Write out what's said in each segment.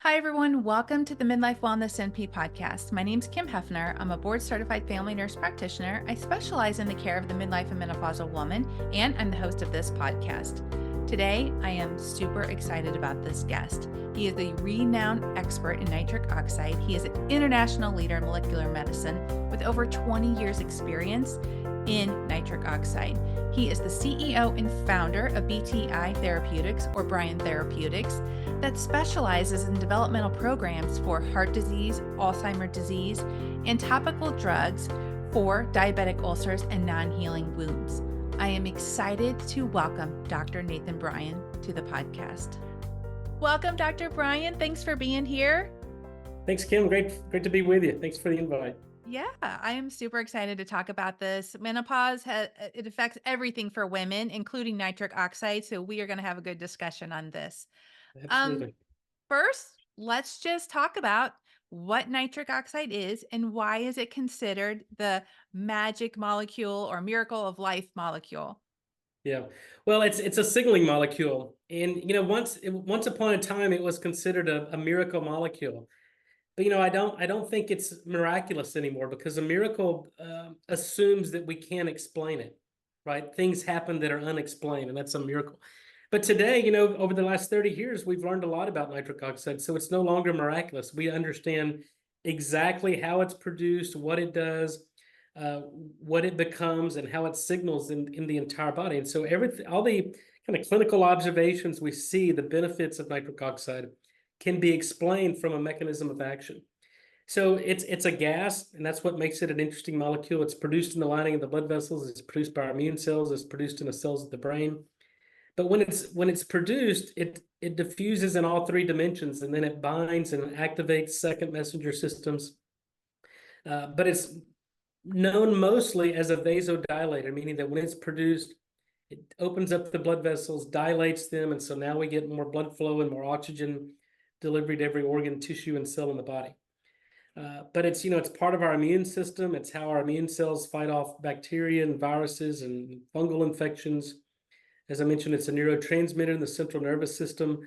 Hi, everyone. Welcome to the Midlife Wellness NP podcast. My name is Kim Hefner. I'm a board certified family nurse practitioner. I specialize in the care of the midlife and menopausal woman, and I'm the host of this podcast. Today, I am super excited about this guest. He is a renowned expert in nitric oxide. He is an international leader in molecular medicine with over 20 years' experience in nitric oxide. He is the CEO and founder of BTI Therapeutics, or Bryan Therapeutics, that specializes in developmental programs for heart disease, Alzheimer's disease, and topical drugs for diabetic ulcers and non-healing wounds. I am excited to welcome Dr. Nathan Bryan to the podcast. Welcome, Dr. Bryan. Thanks for being here. Thanks, Kim. Great to be with you. Thanks for the invite. Yeah, I am super excited to talk about this. Menopause, it affects everything for women, including nitric oxide. So we are going to have a good discussion on this. Absolutely. First, let's just talk about what nitric oxide is and why is it considered the magic molecule or miracle of life molecule? Yeah. Well, it's a signaling molecule, and once upon a time it was considered a miracle molecule. But I don't think it's miraculous anymore because a miracle assumes that we can't explain it, right? Things happen that are unexplained, and that's a miracle. But today, over the last 30 years, we've learned a lot about nitric oxide, so it's no longer miraculous. We understand exactly how it's produced, what it does, what it becomes, and how it signals in the entire body. And so all the kind of clinical observations we see, the benefits of nitric oxide, can be explained from a mechanism of action. So it's a gas, and that's what makes it an interesting molecule. It's produced in the lining of the blood vessels. It's produced by our immune cells. It's produced in the cells of the brain. But when it's produced, it diffuses in all three dimensions, and then it binds and activates second messenger systems. But it's known mostly as a vasodilator, meaning that when it's produced, it opens up the blood vessels, dilates them, and so now we get more blood flow and more oxygen delivery to every organ, tissue, and cell in the body. But it's part of our immune system. It's how our immune cells fight off bacteria and viruses and fungal infections. As I mentioned, it's a neurotransmitter in the central nervous system.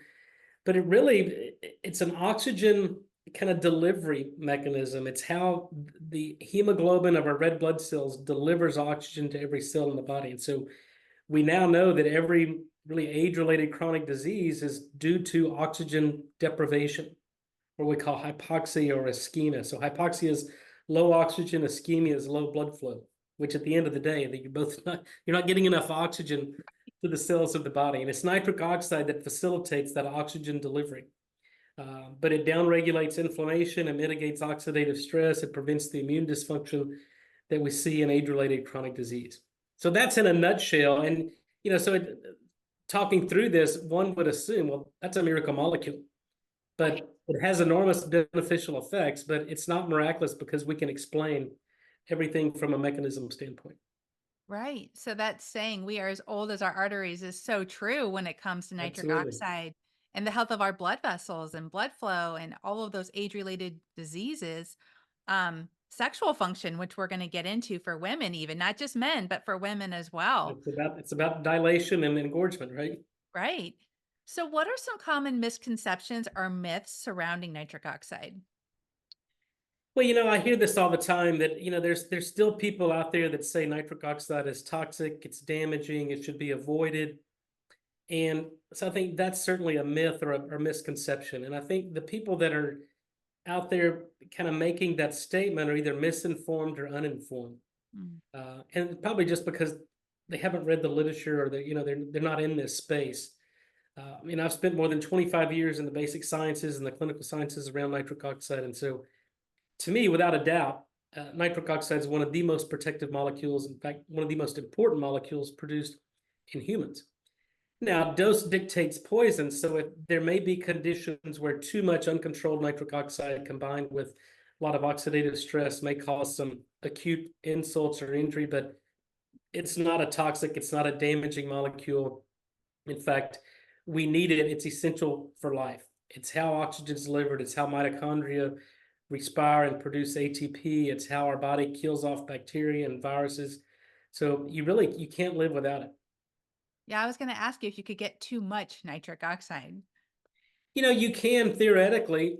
But it's an oxygen kind of delivery mechanism. It's how the hemoglobin of our red blood cells delivers oxygen to every cell in the body. And so we now know that every really age-related chronic disease is due to oxygen deprivation, what we call hypoxia or ischemia. So hypoxia is low oxygen, ischemia is low blood flow, which at the end of the day, you're not getting enough oxygen to the cells of the body. And it's nitric oxide that facilitates that oxygen delivery. But it downregulates inflammation, it mitigates oxidative stress, it prevents the immune dysfunction that we see in age-related chronic disease. So that's in a nutshell. And talking through this, one would assume, well, that's a miracle molecule, but it has enormous beneficial effects, but it's not miraculous because we can explain everything from a mechanism standpoint. Right. So that's saying we are as old as our arteries is so true when it comes to nitric Absolutely. oxide and the health of our blood vessels and blood flow and all of those age-related diseases. Sexual function, which we're going to get into for women, even not just men, but for women as well. It's about dilation and engorgement, right? Right. So, what are some common misconceptions or myths surrounding nitric oxide? Well, I hear this all the time that, there's still people out there that say nitric oxide is toxic, it's damaging, it should be avoided. And so I think that's certainly a myth or a misconception. And I think the people that are out there kind of making that statement are either misinformed or uninformed. Mm. And probably just because they haven't read the literature or they're not in this space. I've spent more than 25 years in the basic sciences and the clinical sciences around nitric oxide. And so to me, without a doubt, nitric oxide is one of the most protective molecules. In fact, one of the most important molecules produced in humans. Now, dose dictates poison, so there may be conditions where too much uncontrolled nitric oxide combined with a lot of oxidative stress may cause some acute insults or injury, but it's not a toxic, it's not a damaging molecule. In fact, we need it. It's essential for life. It's how oxygen is delivered. It's how mitochondria respire and produce ATP. It's how our body kills off bacteria and viruses. So you can't live without it. Yeah, I was going to ask you if you could get too much nitric oxide. You can theoretically.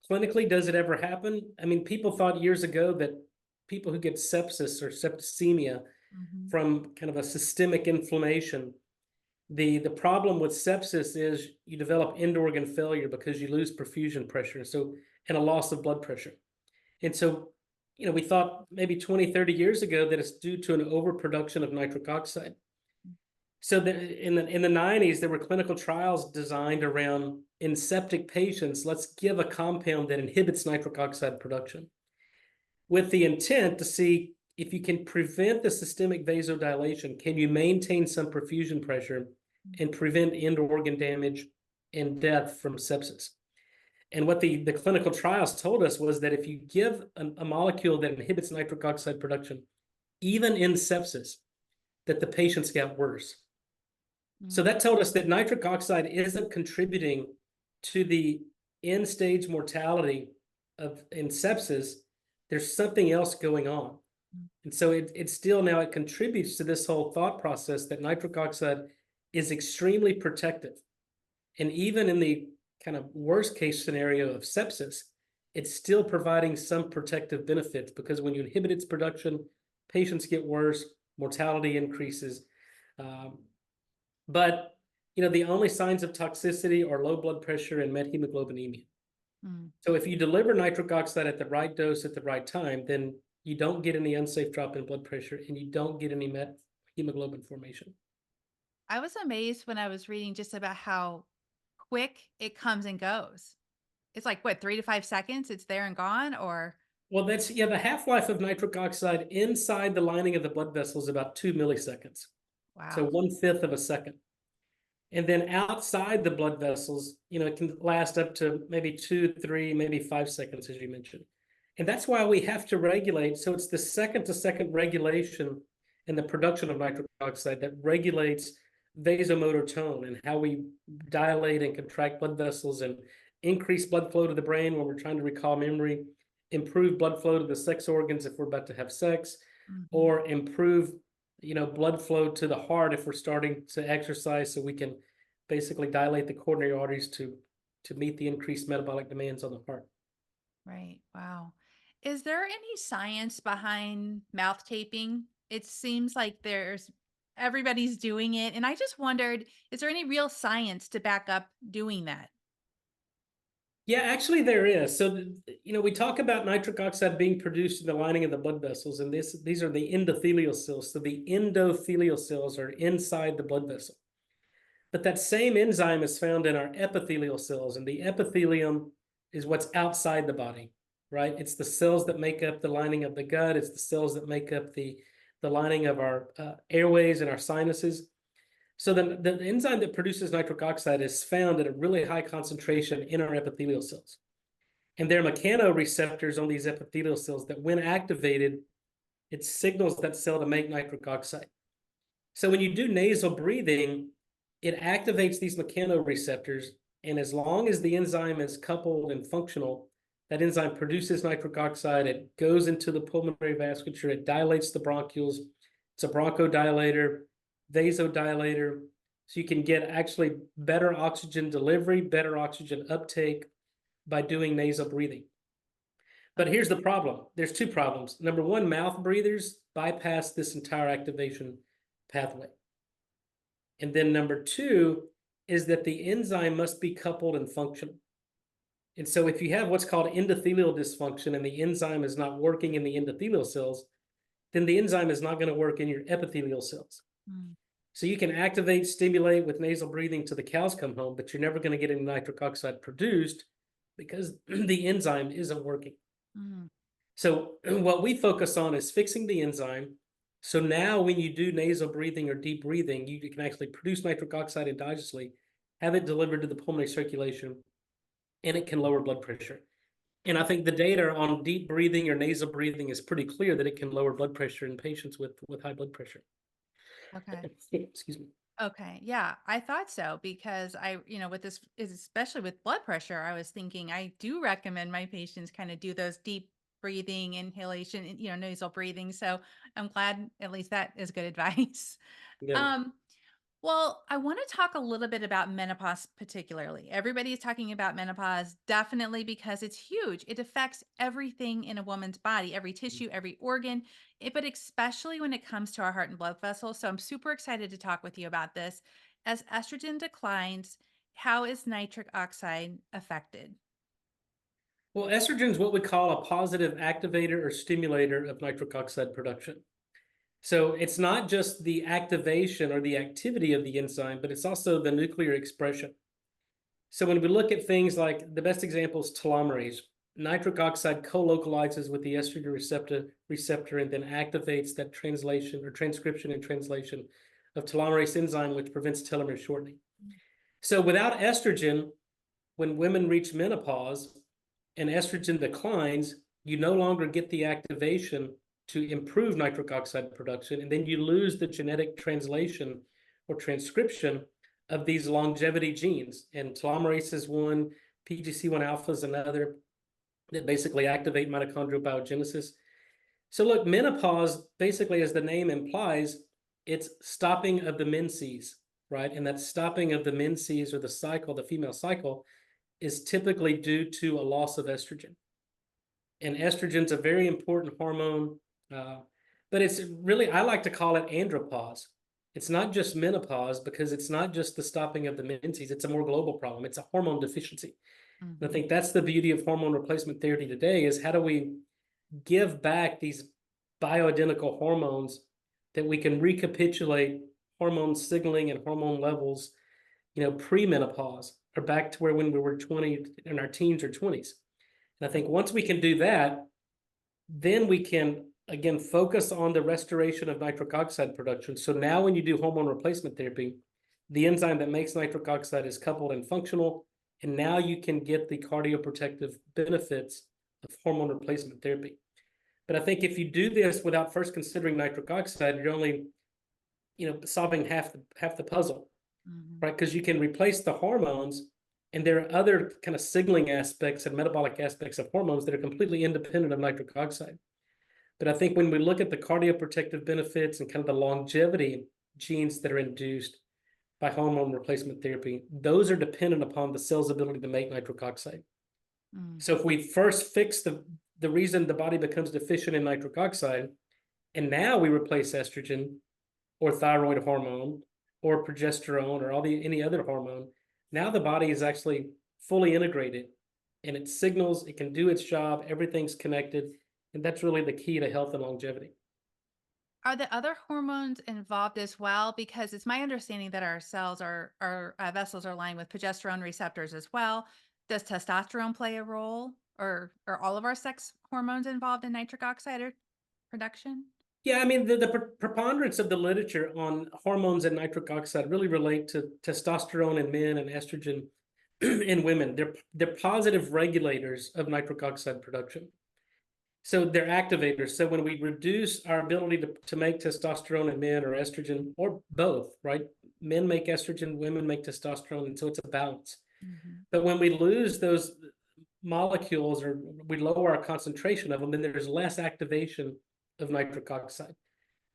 Clinically, does it ever happen? I mean, people thought years ago that people who get sepsis or septicemia Mhm. from kind of a systemic inflammation, the problem with sepsis is you develop end organ failure because you lose perfusion pressure, and a loss of blood pressure. And so, we thought maybe 20, 30 years ago that it's due to an overproduction of nitric oxide. So in the 90s, there were clinical trials designed around in septic patients, let's give a compound that inhibits nitric oxide production with the intent to see if you can prevent the systemic vasodilation, can you maintain some perfusion pressure and prevent end organ damage and death from sepsis? And what the clinical trials told us was that if you give a molecule that inhibits nitric oxide production, even in sepsis, that the patients get worse. So Mm. that told us that nitric oxide isn't contributing to the end stage mortality in sepsis. There's something else going on. And so it still now it contributes to this whole thought process that nitric oxide is extremely protective. And even in the kind of worst case scenario of sepsis, it's still providing some protective benefits because when you inhibit its production, patients get worse, mortality increases. Um, but the only signs of toxicity are low blood pressure and methemoglobinemia. Mm. So if you deliver nitric oxide at the right dose at the right time, then you don't get any unsafe drop in blood pressure and you don't get any hemoglobin formation. I was amazed when I was reading just about how quick it comes and goes. It's like what, 3 to 5 seconds? It's there and gone, or Well, the half-life of nitric oxide inside the lining of the blood vessel is about 2 milliseconds. So wow. 1/5 of a second. And then outside the blood vessels, it can last up to maybe 2, 3, maybe 5 seconds, as you mentioned. And that's why we have to regulate. So it's the second to second regulation in the production of nitric oxide that regulates vasomotor tone and how we dilate and contract blood vessels and increase blood flow to the brain when we're trying to recall memory, improve blood flow to the sex organs if we're about to have sex, Mhm. or improve blood flow to the heart if we're starting to exercise so we can basically dilate the coronary arteries to meet the increased metabolic demands on the heart. Right. Wow. Is there any science behind mouth taping? It seems like everybody's doing it. And I just wondered, is there any real science to back up doing that? Yeah, actually there is. So, we talk about nitric oxide being produced in the lining of the blood vessels, and these are the endothelial cells. So the endothelial cells are inside the blood vessel. But that same enzyme is found in our epithelial cells, and the epithelium is what's outside the body, right? It's the cells that make up the lining of the gut. It's the cells that make up the lining of our airways and our sinuses. So the enzyme that produces nitric oxide is found at a really high concentration in our epithelial cells. And there are mechanoreceptors on these epithelial cells that when activated, it signals that cell to make nitric oxide. So when you do nasal breathing, it activates these mechanoreceptors. And as long as the enzyme is coupled and functional, that enzyme produces nitric oxide. It goes into the pulmonary vasculature. It dilates the bronchioles. It's a bronchodilator, vasodilator. So you can get actually better oxygen delivery, better oxygen uptake by doing nasal breathing. But here's the problem. There's two problems. Number one, mouth breathers bypass this entire activation pathway. And then number two is that the enzyme must be coupled and functional. And so if you have what's called endothelial dysfunction and the enzyme is not working in the endothelial cells, then the enzyme is not going to work in your epithelial cells. Mm. So you can activate, stimulate with nasal breathing till the cows come home, but you're never going to get any nitric oxide produced because the enzyme isn't working. Mm. So what we focus on is fixing the enzyme. So now when you do nasal breathing or deep breathing, you can actually produce nitric oxide endogenously, have it delivered to the pulmonary circulation, and it can lower blood pressure. And I think the data on deep breathing or nasal breathing is pretty clear that it can lower blood pressure in patients with high blood pressure. Okay. Excuse me. Okay. Yeah, I thought so because with this, especially with blood pressure, I was thinking I do recommend my patients kind of do those deep breathing, inhalation, and, nasal breathing. So I'm glad at least that is good advice. Yeah. Um, Well, I want to talk a little bit about menopause, particularly. Everybody's talking about menopause, definitely because it's huge. It affects everything in a woman's body, every tissue, every organ, but especially when it comes to our heart and blood vessels. So I'm super excited to talk with you about this. As estrogen declines, how is nitric oxide affected? Well, estrogen is what we call a positive activator or stimulator of nitric oxide production. So it's not just the activation or the activity of the enzyme, but it's also the nuclear expression. So when we look at things like the best example is telomerase, nitric oxide co-localizes with the estrogen receptor and then activates that translation or transcription and translation of telomerase enzyme, which prevents telomere shortening. So without estrogen, when women reach menopause and estrogen declines, you no longer get the activation to improve nitric oxide production, and then you lose the genetic translation or transcription of these longevity genes. And telomerase is one, PGC1 alpha is another, that basically activate mitochondrial biogenesis. So look, menopause, basically, as the name implies, it's stopping of the menses, right? And that stopping of the menses or the cycle, the female cycle, is typically due to a loss of estrogen. And estrogen's a very important hormone, but it's really, I like to call it andropause. It's not just menopause because it's not just the stopping of the menses, it's a more global problem. It's a hormone deficiency. And I think that's the beauty of hormone replacement therapy today is how do we give back these bioidentical hormones that we can recapitulate hormone signaling and hormone levels, pre-menopause or back to where when we were 20 in our teens or 20s. And I think once we can do that, then we can, again, focus on the restoration of nitric oxide production. So now when you do hormone replacement therapy, the enzyme that makes nitric oxide is coupled and functional, and now you can get the cardioprotective benefits of hormone replacement therapy. But I think if you do this without first considering nitric oxide, you're only, solving half the puzzle, right? Because you can replace the hormones, and there are other kind of signaling aspects and metabolic aspects of hormones that are completely independent of nitric oxide. But I think when we look at the cardioprotective benefits and kind of the longevity genes that are induced by hormone replacement therapy, those are dependent upon the cell's ability to make nitric oxide. So if we first fix the reason the body becomes deficient in nitric oxide, and now we replace estrogen or thyroid hormone or progesterone or any other hormone, now the body is actually fully integrated and it signals, it can do its job, everything's connected. And that's really the key to health and longevity. Are the other hormones involved as well? Because it's my understanding that our cells our vessels are lined with progesterone receptors as well. Does testosterone play a role, or are all of our sex hormones involved in nitric oxide production? Yeah, I mean, the preponderance of the literature on hormones and nitric oxide really relate to testosterone in men and estrogen in women. They're positive regulators of nitric oxide production. So they're activators. So when we reduce our ability to make testosterone in men or estrogen or both, right? Men make estrogen, women make testosterone, and so it's a balance. But when we lose those molecules or we lower our concentration of them, then there's less activation of nitric oxide.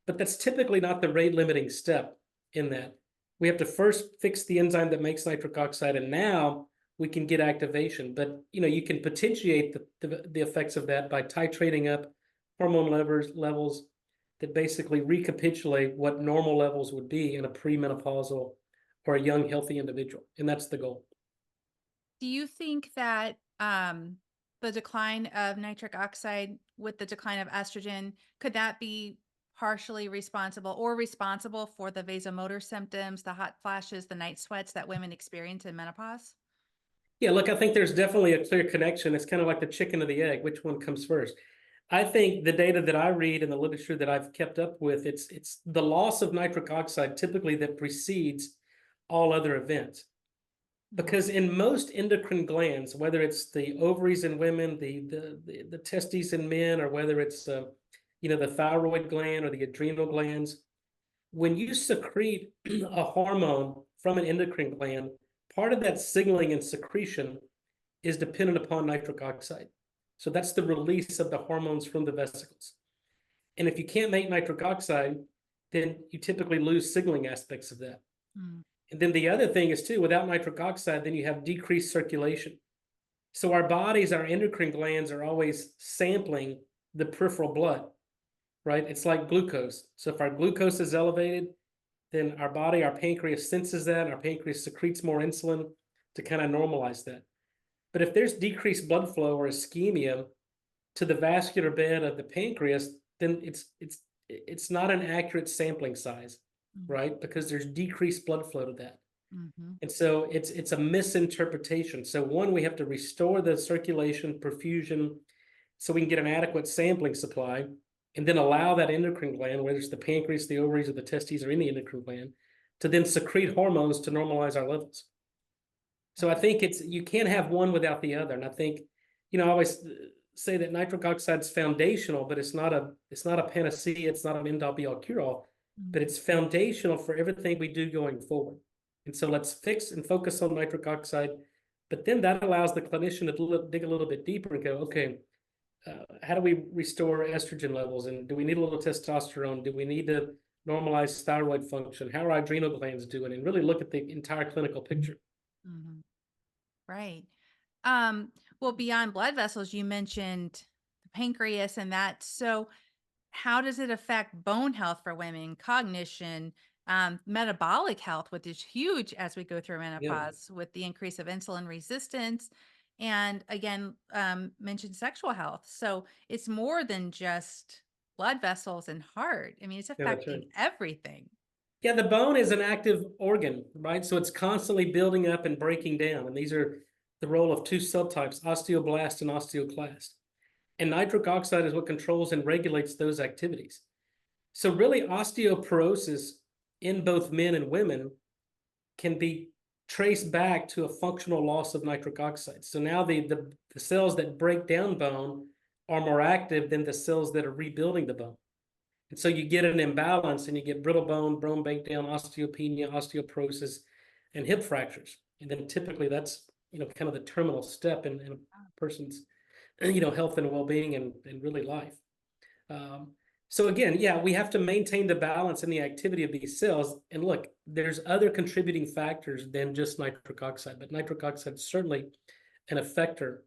But that's typically not the rate limiting step in that. We have to first fix the enzyme that makes nitric oxide, and now we can get activation. But you can potentiate the effects of that by titrating up hormone levels that basically recapitulate what normal levels would be in a premenopausal or a young, healthy individual. And that's the goal. Do you think that the decline of nitric oxide with the decline of estrogen, could that be partially responsible for the vasomotor symptoms, the hot flashes, the night sweats that women experience in menopause? Yeah, look, I think there's definitely a clear connection. It's kind of like the chicken or the egg, which one comes first? I think the data that I read and the literature that I've kept up with, it's the loss of nitric oxide typically that precedes all other events. Because in most endocrine glands, whether it's the ovaries in women, the testes in men, or whether it's the thyroid gland or the adrenal glands, when you secrete a hormone from an endocrine gland, part of that signaling and secretion is dependent upon nitric oxide. So that's the release of the hormones from the vesicles. And if you can't make nitric oxide, then you typically lose signaling aspects of that. Mm. And then the other thing is too, without nitric oxide, then you have decreased circulation. So our bodies, our endocrine glands are always sampling the peripheral blood, right? It's like glucose. So if our glucose is elevated, then our body, our pancreas senses that, and our pancreas secretes more insulin to kind of normalize that. But if there's decreased blood flow or ischemia to the vascular bed of the pancreas, then it's not an accurate sampling size, right? Because there's decreased blood flow to that. Mm-hmm. And so it's a misinterpretation. So one, we have to restore the circulation, perfusion, so we can get an adequate sampling supply, and then allow that endocrine gland, whether it's the pancreas, the ovaries, or the testes, or any endocrine gland, to then secrete hormones to normalize our levels. So I think you can't have one without the other. And I think, I always say that nitric oxide is foundational, but it's not a panacea, it's not an end all be all cure all, but it's foundational for everything we do going forward. And so let's fix and focus on nitric oxide, but then that allows the clinician to dig a little bit deeper and go, okay, how do we restore estrogen levels? And do we need a little testosterone? Do we need to normalize thyroid function? How are our adrenal glands doing? And really look at the entire clinical picture. Mm-hmm. Right. Well, beyond blood vessels, you mentioned the pancreas and that. So how does it affect bone health for women, cognition, metabolic health, which is huge as we go through menopause with the increase of insulin resistance, and again, mentioned sexual health. So it's more than just blood vessels and heart. I mean, it's Yeah, that's affecting right. everything. Yeah, the bone is an active organ, right? So it's constantly building up and breaking down. And these are the role of two subtypes, osteoblast and osteoclast. And nitric oxide is what controls and regulates those activities. So really, osteoporosis in both men and women can be traced back to a functional loss of nitric oxide. So now the cells that break down bone are more active than the cells that are rebuilding the bone. And so you get an imbalance and you get brittle bone breakdown, osteopenia, osteoporosis, and hip fractures. And then typically that's, kind of the terminal step in a person's, health and well-being and really life. So again, yeah, we have to maintain the balance and the activity of these cells. And look, there's other contributing factors than just nitric oxide, but nitric oxide is certainly an effector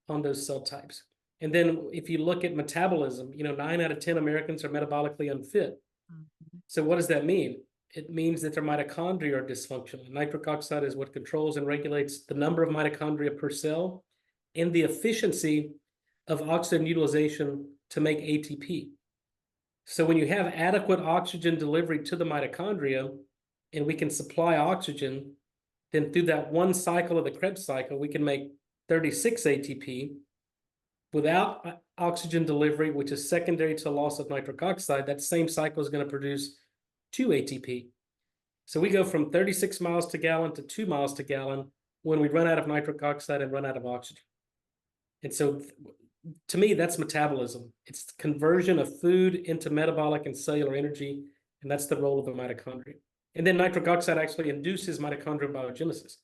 on those cell types. And then if you look at metabolism, 9 out of 10 Americans are metabolically unfit. Mm-hmm. So what does that mean? It means that their mitochondria are dysfunctional. Nitric oxide is what controls and regulates the number of mitochondria per cell and the efficiency of oxygen utilization to make ATP. So when you have adequate oxygen delivery to the mitochondria and we can supply oxygen, then through that one cycle of the Krebs cycle, we can make 36 ATP. Without oxygen delivery, which is secondary to loss of nitric oxide, that same cycle is going to produce 2 ATP. So we go from 36 miles to gallon to 2 miles to gallon when we run out of nitric oxide and run out of oxygen. And so to me, that's metabolism. It's conversion of food into metabolic and cellular energy, and that's the role of the mitochondria. And then nitric oxide actually induces mitochondrial biogenesis.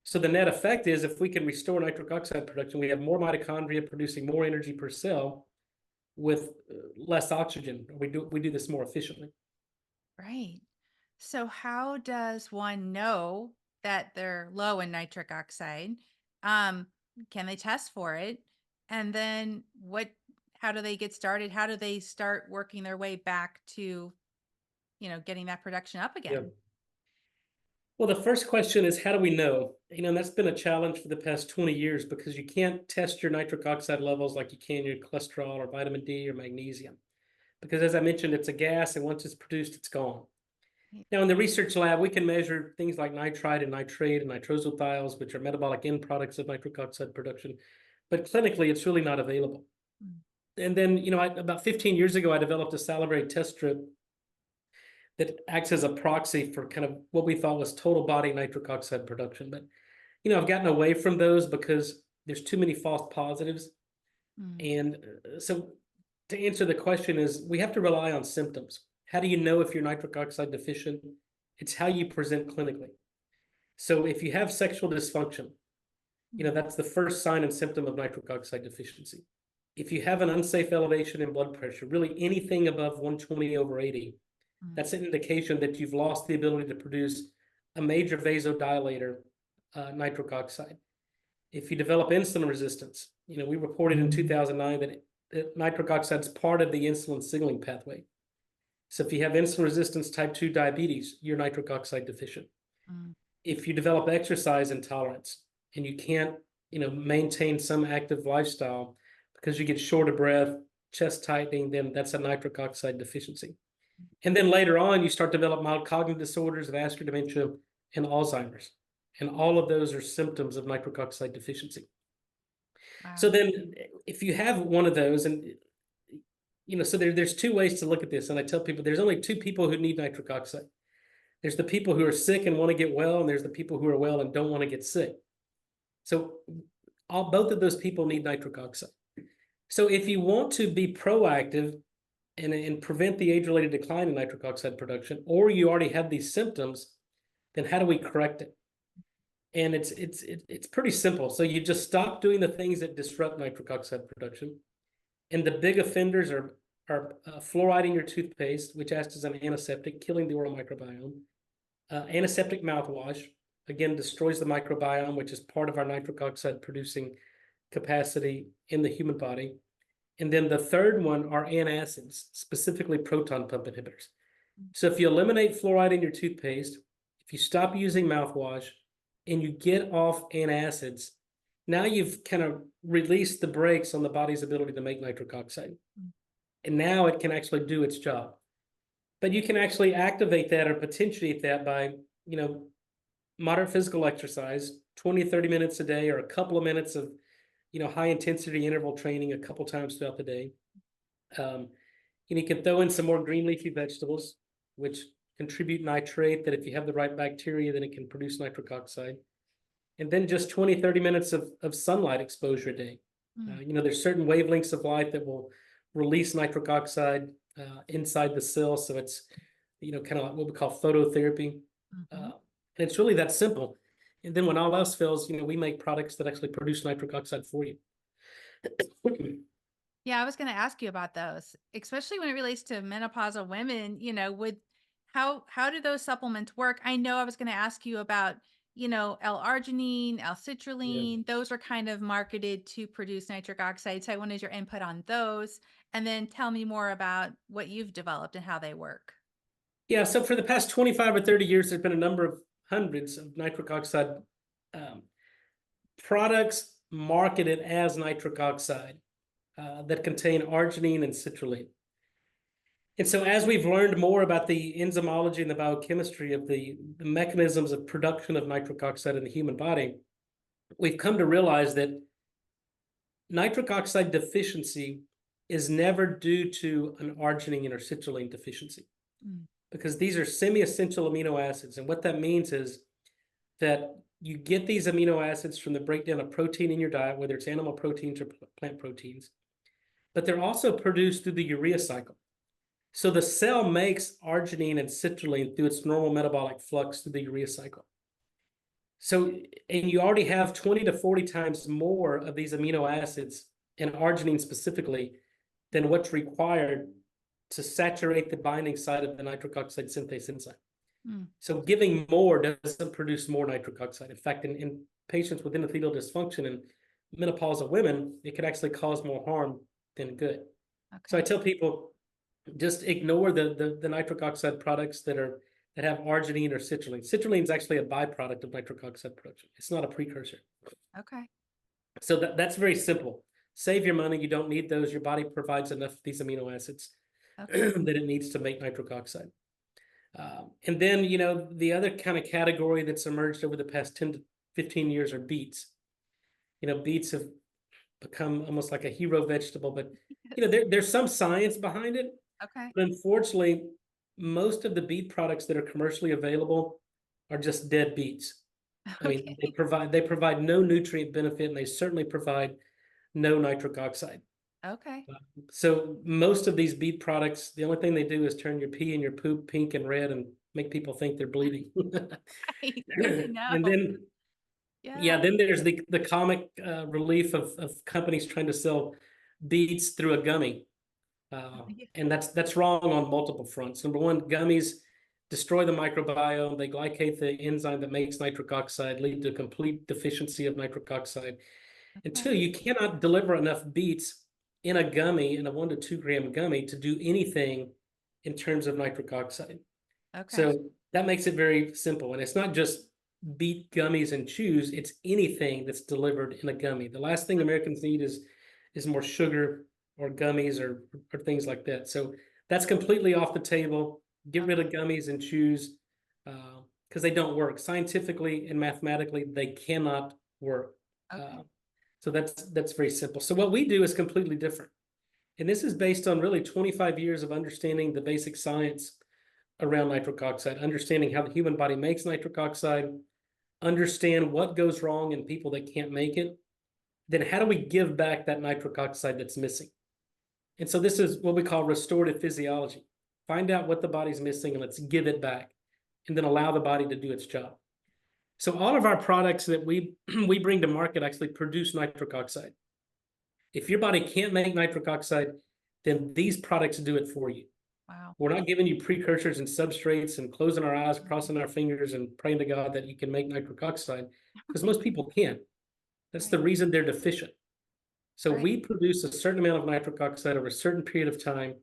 So the net effect is if we can restore nitric oxide production, we have more mitochondria producing more energy per cell with less oxygen. We do this more efficiently. Right. So how does one know that they're low in nitric oxide? Can they test for it? And then how do they get started? How do they start working their way back to, getting that production up again? Yeah. Well, the first question is, how do we know? And that's been a challenge for the past 20 years because you can't test your nitric oxide levels like you can your cholesterol or vitamin D or magnesium. Because as I mentioned, it's a gas, and once it's produced, it's gone. Now, in the research lab, we can measure things like nitrite and nitrate and nitrosothiol, which are metabolic end products of nitric oxide production. But clinically, it's really not available. And then, about 15 years ago, I developed a salivary test strip that acts as a proxy for kind of what we thought was total body nitric oxide production. But, I've gotten away from those because there's too many false positives. And so to answer the question is, we have to rely on symptoms. How do you know if you're nitric oxide deficient? It's how you present clinically. So if you have sexual dysfunction, that's the first sign and symptom of nitric oxide deficiency. If you have an unsafe elevation in blood pressure, really anything above 120/80, that's an indication that you've lost the ability to produce a major vasodilator, nitric oxide. If you develop insulin resistance, we reported in 2009 that nitric oxide is part of the insulin signaling pathway. So if you have insulin resistance type 2 diabetes, you're nitric oxide deficient. If you develop exercise intolerance and you can't, maintain some active lifestyle because you get short of breath, chest tightening, then that's a nitric oxide deficiency. And then later on, you start to develop mild cognitive disorders, vascular dementia, and Alzheimer's. And all of those are symptoms of nitric oxide deficiency. Wow. So then if you have one of those, and so there's two ways to look at this. And I tell people there's only two people who need nitric oxide. There's the people who are sick and want to get well, and there's the people who are well and don't want to get sick. So both of those people need nitric oxide. So if you want to be proactive and prevent the age-related decline in nitric oxide production, or you already have these symptoms, then how do we correct it? And it's pretty simple. So you just stop doing the things that disrupt nitric oxide production. And the big offenders are fluoride in your toothpaste, which acts as an antiseptic, killing the oral microbiome. Antiseptic mouthwash, again, destroys the microbiome, which is part of our nitric oxide producing capacity in the human body. And then the third one are antacids, specifically proton pump inhibitors. So if you eliminate fluoride in your toothpaste, if you stop using mouthwash, and you get off antacids, now you've kind of released the brakes on the body's ability to make nitric oxide. And now it can actually do its job. But you can actually activate that or potentiate that by, moderate physical exercise, 20, 30 minutes a day, or a couple of minutes of, high intensity interval training a couple times throughout the day. You can throw in some more green leafy vegetables, which contribute nitrate, that if you have the right bacteria, then it can produce nitric oxide. And then just 20, 30 minutes of sunlight exposure a day. There's certain wavelengths of light that will release nitric oxide inside the cell. So it's, kind of like what we call phototherapy. And it's really that simple. And then when all else fails, we make products that actually produce nitric oxide for you. Yeah, I was going to ask you about those, especially when it relates to menopausal women, how do those supplements work? I know I was going to ask you about, L-arginine, L-citrulline, those are kind of marketed to produce nitric oxide. So I wanted your input on those, and then tell me more about what you've developed and how they work. Yeah, so for the past 25 or 30 years, there's been a number of hundreds of nitric oxide products marketed as nitric oxide that contain arginine and citrulline. And so as we've learned more about the enzymology and the biochemistry of the mechanisms of production of nitric oxide in the human body, we've come to realize that nitric oxide deficiency is never due to an arginine or citrulline deficiency, because these are semi-essential amino acids. And what that means is that you get these amino acids from the breakdown of protein in your diet, whether it's animal proteins or plant proteins, but they're also produced through the urea cycle. So the cell makes arginine and citrulline through its normal metabolic flux through the urea cycle. So, and you already have 20 to 40 times more of these amino acids, and arginine specifically, than what's required to saturate the binding site of the nitric oxide synthase enzyme. So giving more doesn't produce more nitric oxide. In fact, in patients with endothelial dysfunction and menopausal women, it could actually cause more harm than good. So I tell people, just ignore the nitric oxide products that have arginine or citrulline. Citrulline is actually a byproduct of nitric oxide production. It's not a precursor. Okay. So that's very simple. Save your money. You don't need those. Your body provides enough of these amino acids that it needs to make nitric oxide. And then, the other kind of category that's emerged over the past 10 to 15 years are beets. Beets have become almost like a hero vegetable, but, there's some science behind it. Okay. But unfortunately, most of the beet products that are commercially available are just dead beets. I mean, they provide no nutrient benefit, and they certainly provide no nitric oxide. Okay. So most of these beet products, the only thing they do is turn your pee and your poop pink and red and make people think they're bleeding. Good to know. And then, then there's the comic relief of companies trying to sell beets through a gummy. And that's wrong on multiple fronts. Number one, gummies destroy the microbiome. They glycate the enzyme that makes nitric oxide, lead to complete deficiency of nitric oxide. And Okay. two, you cannot deliver enough beets in a gummy, in a 1 to 2 gram gummy, to do anything in terms of nitric oxide. Okay. So that makes it very simple. And it's not just beet gummies and chews, it's anything that's delivered in a gummy. The last thing Americans need is more sugar or gummies or things like that. So that's completely off the table. Get rid of gummies and chews because they don't work. Scientifically and mathematically, they cannot work. Okay. So that's very simple. So what we do is completely different. And this is based on really 25 years of understanding the basic science around nitric oxide, understanding how the human body makes nitric oxide, understand what goes wrong in people that can't make it, then how do we give back that nitric oxide that's missing? And so this is what we call restorative physiology. Find out what the body's missing and let's give it back, and then allow the body to do its job. So all of our products that we we bring to market actually produce nitric oxide. If your body can't make nitric oxide, then these products do it for you. Wow. We're not giving you precursors and substrates and closing our eyes, crossing our fingers, and praying to God that you can make nitric oxide, because most people can't. That's the reason they're deficient. So Right. we produce a certain amount of nitric oxide over a certain period of time.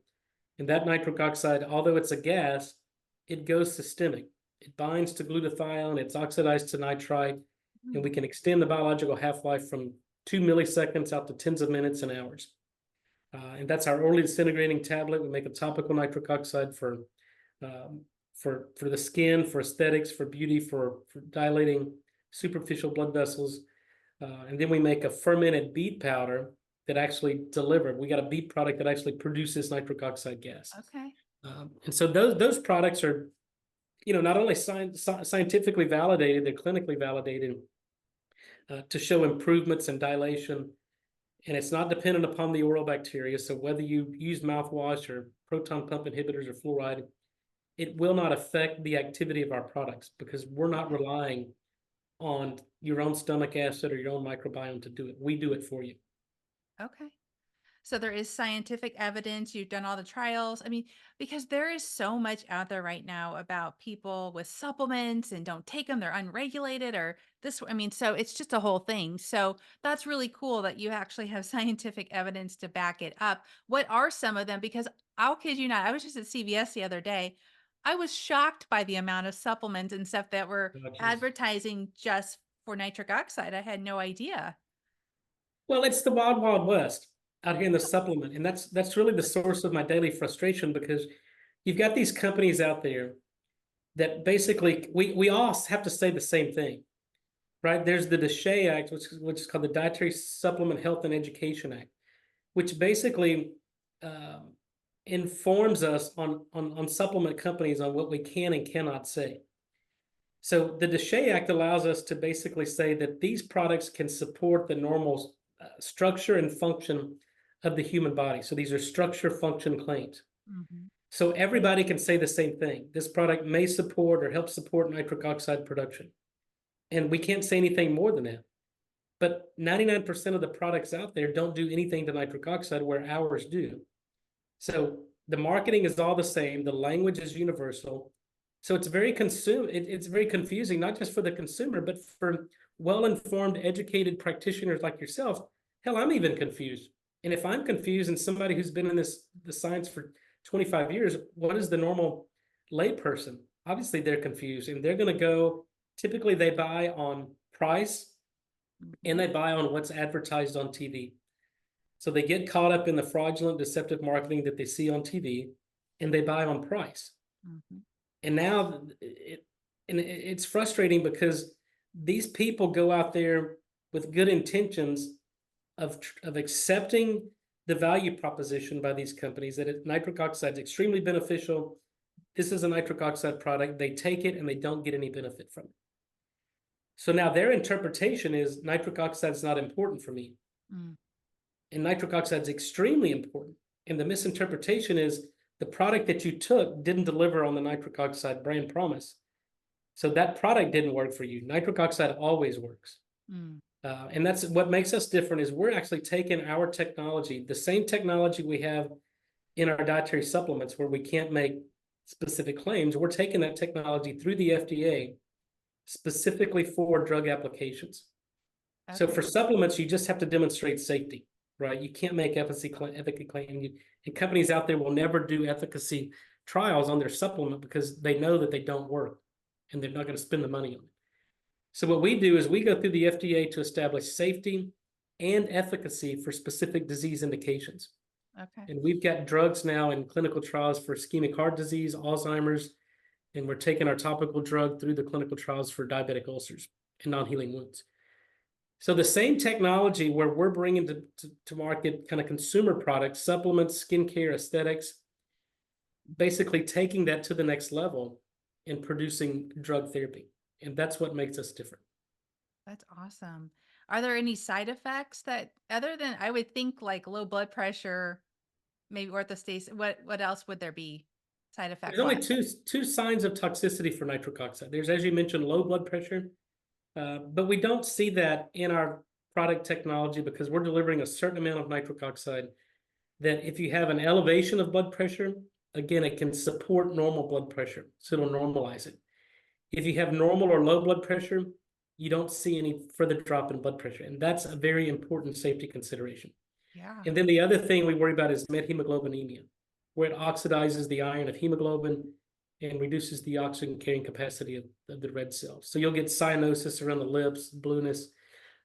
And that nitric oxide, although it's a gas, it goes systemic. It binds to glutathione, it's oxidized to nitrite, and we can extend the biological half-life from 2 milliseconds out to tens of minutes and hours. And that's our orally disintegrating tablet. We make a topical nitric oxide for the skin, for aesthetics, for beauty, for dilating superficial blood vessels. And then we make a fermented beet powder that actually delivered. We got a beet product that actually produces nitric oxide gas. Okay. And so those products are, not only scientifically validated, they're clinically validated to show improvements in dilation. And it's not dependent upon the oral bacteria. So whether you use mouthwash or proton pump inhibitors or fluoride, it will not affect the activity of our products because we're not relying on your own stomach acid or your own microbiome to do it. We do it for you. Okay. So there is scientific evidence. You've done all the trials. I mean, because there is so much out there right now about people with supplements and don't take them, they're unregulated or this. I mean, so it's just a whole thing. So that's really cool that you actually have scientific evidence to back it up. What are some of them? Because I'll kid you not, I was just at CVS the other day. I was shocked by the amount of supplements and stuff that were Oh, geez. advertising just for nitric oxide. I had no idea. Well, it's the wild, wild west out here in the supplement. And that's really the source of my daily frustration because you've got these companies out there that basically we all have to say the same thing, right? There's the DSHEA Act, which is called the Dietary Supplement Health and Education Act, which basically informs us on supplement companies on what we can and cannot say. So the DSHEA Act allows us to basically say that these products can support the normal structure and function of the human body. So these are structure function claims. Mhm. So everybody can say the same thing. This product may support or help support nitric oxide production. And we can't say anything more than that. But 99% of the products out there don't do anything to nitric oxide where ours do. So the marketing is all the same. The language is universal. So it's very it's very confusing, not just for the consumer, but for well-informed, educated practitioners like yourself. Hell, I'm even confused. And if I'm confused and somebody who's been in the science for 25 years, what is the normal layperson? Obviously, they're confused and they're going to go, typically they buy on price and they buy on what's advertised on TV. So they get caught up in the fraudulent, deceptive marketing that they see on TV and they buy on price. Mhm. And now it's frustrating because these people go out there with good intentions of accepting the value proposition by these companies that nitric oxide is extremely beneficial. This is a nitric oxide product. They take it and they don't get any benefit from it. So now their interpretation is nitric oxide is not important for me. Mm. And nitric oxide is extremely important. And the misinterpretation is the product that you took didn't deliver on the nitric oxide brand promise. So that product didn't work for you. Nitric oxide always works. Mm. And that's what makes us different is we're actually taking our technology, the same technology we have in our dietary supplements where we can't make specific claims. We're taking that technology through the FDA specifically for drug applications. So Okay. for supplements, you just have to demonstrate safety, right? You can't make efficacy claim. And companies out there will never do efficacy trials on their supplement because they know that they don't work and they're not going to spend the money on it. So what we do is we go through the FDA to establish safety and efficacy for specific disease indications. Okay. And we've got drugs now in clinical trials for ischemic heart disease, Alzheimer's, and we're taking our topical drug through the clinical trials for diabetic ulcers and non-healing wounds. So the same technology where we're bringing to market kind of consumer products, supplements, skincare, aesthetics, basically taking that to the next level and producing drug therapy. And that's what makes us different. That's awesome. Are there any side effects that, other than, I would think, like low blood pressure, maybe orthostasis, what else would there be side effect There's only wise? two signs of toxicity for nitric oxide. There's, as you mentioned, low blood pressure, but we don't see that in our product technology because we're delivering a certain amount of nitric oxide that if you have an elevation of blood pressure, again, it can support normal blood pressure, so it'll normalize it. If you have normal or low blood pressure, you don't see any further drop in blood pressure, and that's a very important safety consideration. Yeah. And then the other thing we worry about is methemoglobinemia, where it oxidizes the iron of hemoglobin and reduces the oxygen carrying capacity of the red cells. So you'll get cyanosis around the lips, blueness,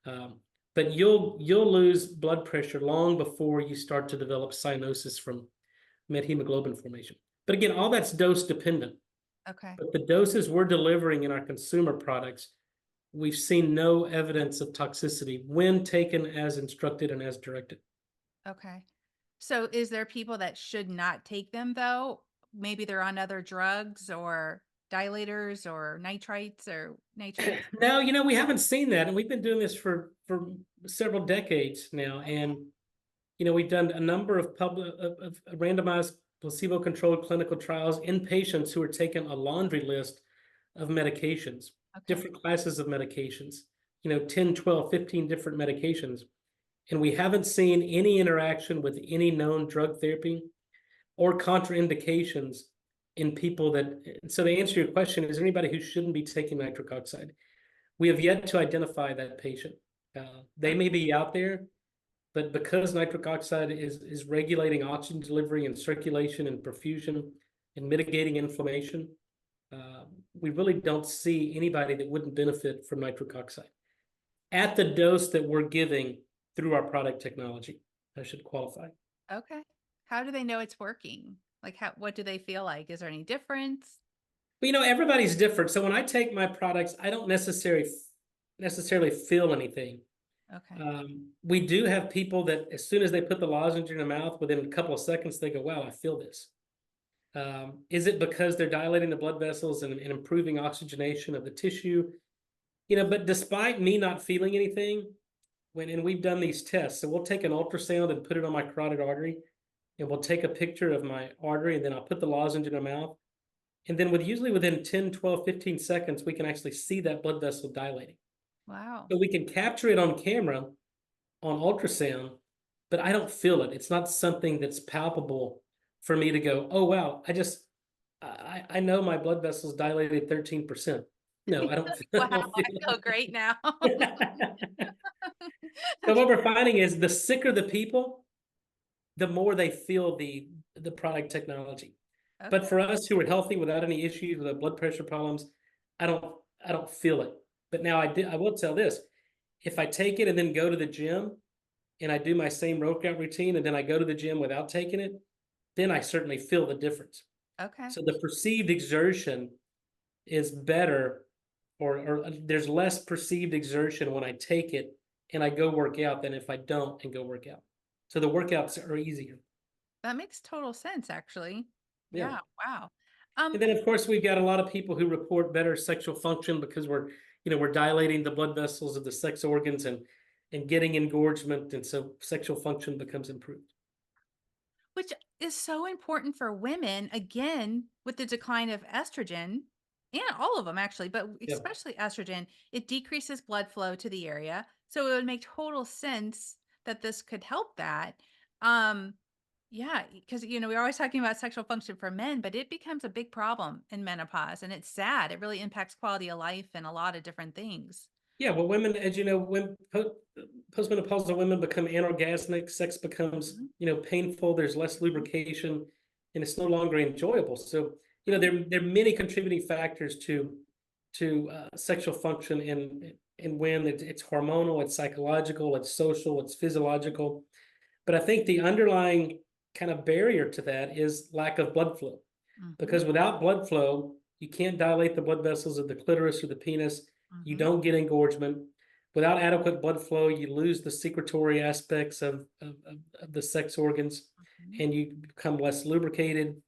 but you'll lose blood pressure long before you start to develop cyanosis from methemoglobin formation. But again, all that's dose dependent. Okay. But the doses we're delivering in our consumer products, we've seen no evidence of toxicity when taken as instructed and as directed. Okay. So is there people that should not take them though? Maybe they're on other drugs or dilators or nitrites or nitrates? No, we haven't seen that, and we've been doing this for several decades now, and we've done a number of of randomized placebo-controlled clinical trials in patients who are taking a laundry list of medications, Okay. different classes of medications, 10, 12, 15 different medications. And we haven't seen any interaction with any known drug therapy or contraindications in people that. So to answer your question, is there anybody who shouldn't be taking nitric oxide? We have yet to identify that patient. They may be out there, but because nitric oxide is regulating oxygen delivery and circulation and perfusion and mitigating inflammation, we really don't see anybody that wouldn't benefit from nitric oxide at the dose that we're giving through our product technology. I should qualify. Okay. How do they know it's working? Like what do they feel like? Is there any difference? But everybody's different. So when I take my products, I don't necessarily feel anything. Okay. We do have people that as soon as they put the lozenge in their mouth, within a couple of seconds, they go, wow, I feel this. Is it because they're dilating the blood vessels and improving oxygenation of the tissue? But despite me not feeling anything, and we've done these tests, so we'll take an ultrasound and put it on my carotid artery, and we'll take a picture of my artery, and then I'll put the lozenge in my mouth. And then usually within 10, 12, 15 seconds, we can actually see that blood vessel dilating. Wow. So we can capture it on camera on ultrasound, but I don't feel it. It's not something that's palpable for me to go, oh, wow, I know my blood vessels dilated 13%. No, I don't, I Wow, don't I feel feel great now. it. But what we're finding is the sicker the people, the more they feel the product technology. Okay. But for us who are healthy without any issues with blood pressure problems, I don't feel it. But now I will tell this: if I take it and then go to the gym and I do my same workout routine and then I go to the gym without taking it, then I certainly feel the difference. Okay. So the perceived exertion is better, or there's less perceived exertion when I take it and I go work out than if I don't and go work out. So the workouts are easier. That makes total sense, actually. Yeah. Yeah. Wow. And then of course we've got a lot of people who report better sexual function because we're dilating the blood vessels of the sex organs and getting engorgement, and so sexual function becomes improved. Which is so important for women, again, with the decline of estrogen and all of them actually, but Yeah. especially estrogen, it decreases blood flow to the area. So it would make total sense that this could help that. Um, Yeah, because we're always talking about sexual function for men, but it becomes a big problem in menopause, and it's sad. It really impacts quality of life and a lot of different things. Yeah, well, women, as you know, when postmenopausal women become anorgasmic, sex becomes, Mhm. painful. There's less lubrication, and it's no longer enjoyable. So, Right. there are many contributing factors to sexual function, and when it's hormonal, it's psychological, it's social, it's physiological. But I think the underlying kind of barrier to that is lack of blood flow, Mhm. because without blood flow, you can't dilate the blood vessels of the clitoris or the penis. You Mhm. don't get engorgement. Without adequate blood flow, you lose the secretory aspects of the sex organs, Mhm. and you become less lubricated,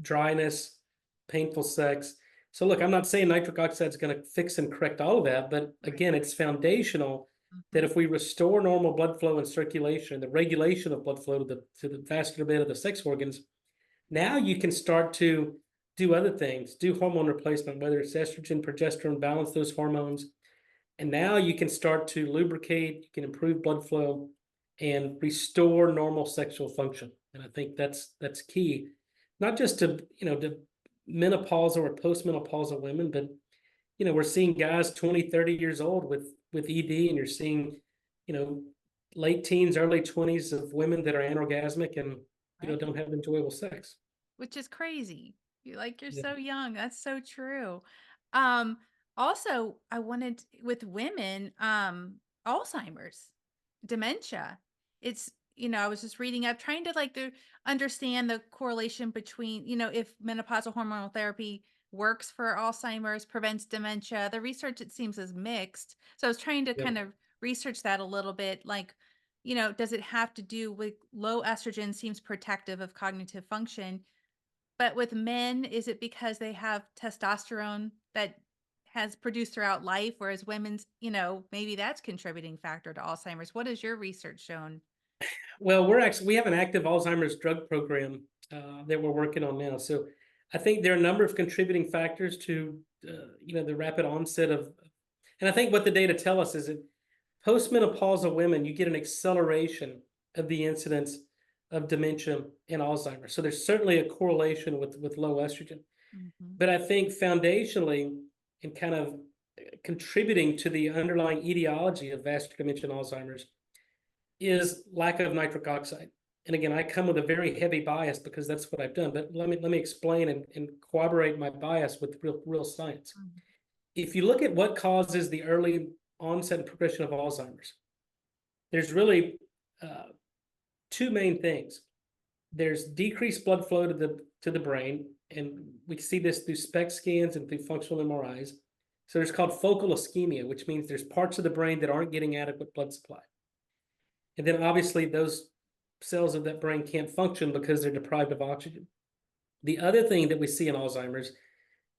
dryness, painful sex. So, look, I'm not saying nitric oxide is going to fix and correct all of that, but Right. again, it's foundational that Mhm. if we restore normal blood flow and circulation, the regulation of blood flow to the vascular bed of the sex organs, now you can start to do other things, do hormone replacement, whether it's estrogen, progesterone, balance those hormones. And now you can start to lubricate, you can improve blood flow and restore normal sexual function. And I think that's key, not just to menopausal or postmenopausal women, but we're seeing guys 20, 30 years old with ED, and you're seeing, you know, late teens, early 20s of women that are anorgasmic and Right. don't have enjoyable sex. Which is crazy. You're Yeah. so young. That's so true. Um, Also, I wanted with women, Alzheimer's, dementia. I was just reading up, trying to understand the correlation between, if menopausal hormonal therapy works for Alzheimer's, prevents dementia. The research, it seems, is mixed. So I was trying to Yep. kind of research that a little bit. Does it have to do with low estrogen seems protective of cognitive function? But with men, is it because they have testosterone that has produced throughout life, whereas women's, maybe that's contributing factor to Alzheimer's? What has your research shown? Well, we have an active Alzheimer's drug program that we're working on now. So I think there are a number of contributing factors to the rapid onset of, and I think what the data tell us is that postmenopausal women, you get an acceleration of the incidence of dementia and Alzheimer's. So there's certainly a correlation with low estrogen. Mhm. But I think foundationally, and kind of contributing to the underlying etiology of vascular dementia and Alzheimer's, is lack of nitric oxide. And again, I come with a very heavy bias because that's what I've done. But let me explain and corroborate my bias with real science. Mhm. If you look at what causes the early onset and progression of Alzheimer's, there's really uh, two main things. There's decreased blood flow to the brain, and we see this through SPECT scans and through functional MRIs. So there's called focal ischemia, which means there's parts of the brain that aren't getting adequate blood supply. And then obviously those cells of that brain can't function because they're deprived of oxygen. The other thing that we see in Alzheimer's